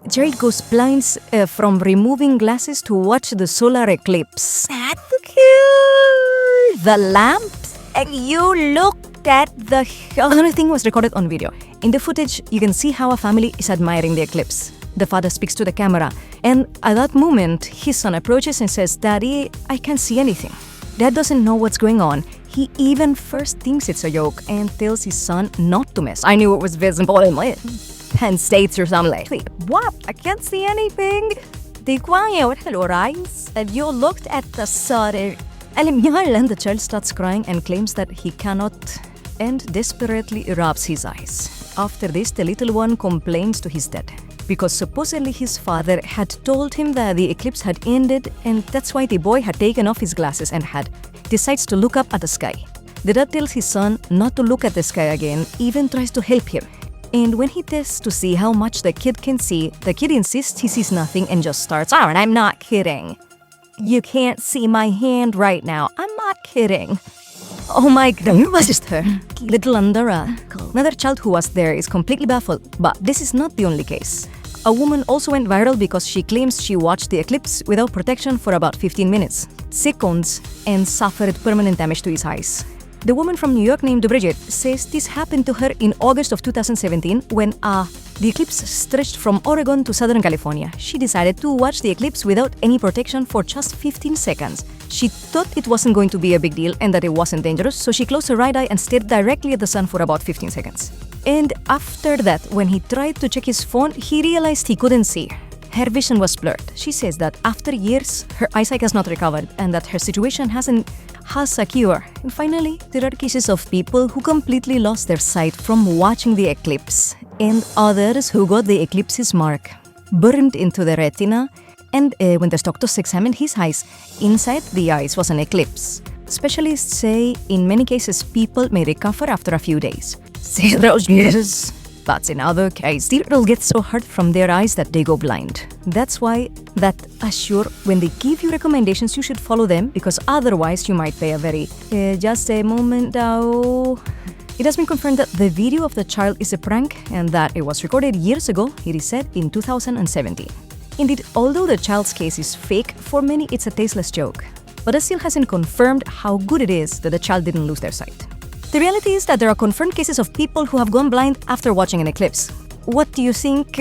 Jerry goes blind from removing glasses to watch the solar eclipse. That's cute. The lamp, and you looked at the... Another thing was recorded on video. In the footage, you can see how a family is admiring the eclipse. The father speaks to the camera, and at that moment, his son approaches and says, "Daddy, I can't see anything." Dad doesn't know what's going on. He even first thinks it's a joke and tells his son not to mess. I knew it was visible in my Penn States or something. Wait, what? I can't see anything. Di guanyo, hello, eyes. Have you looked at the sun? And the child starts crying and claims that he cannot and desperately rubs his eyes. After this, the little one complains to his dad because supposedly his father had told him that the eclipse had ended, and that's why the boy had taken off his glasses and decides to look up at the sky. The dad tells his son not to look at the sky again, even tries to help him. And when he tests to see how much the kid can see, the kid insists he sees nothing and just starts, "Oh, and I'm not kidding. You can't see my hand right now. I'm not kidding." "Oh my God, it was just her." Little Andara, another child who was there, is completely baffled. But this is not the only case. A woman also went viral because she claims she watched the eclipse without protection for about 15 minutes, seconds, and suffered permanent damage to his eyes. The woman from New York named Bridget says this happened to her in August of 2017 when the eclipse stretched from Oregon to Southern California. She decided to watch the eclipse without any protection for just 15 seconds. She thought it wasn't going to be a big deal and that it wasn't dangerous, so she closed her right eye and stared directly at the sun for about 15 seconds. And after that, when he tried to check his phone, he realized he couldn't see. Her vision was blurred. She says that after years, her eyesight has not recovered and that her situation has a cure. And finally, there are cases of people who completely lost their sight from watching the eclipse, and others who got the eclipse's mark burned into the retina, and when the doctors examined his eyes, inside the eyes was an eclipse. Specialists say in many cases people may recover after a few days. 0 years. But in other cases, it'll get so hard from their eyes that they go blind. That's why when they give you recommendations, you should follow them, because otherwise you might pay a very... just a moment now. It has been confirmed that the video of the child is a prank and that it was recorded years ago, it is said in 2017. Indeed, although the child's case is fake, for many it's a tasteless joke. But it still hasn't confirmed how good it is that the child didn't lose their sight. The reality is that there are confirmed cases of people who have gone blind after watching an eclipse. What do you think?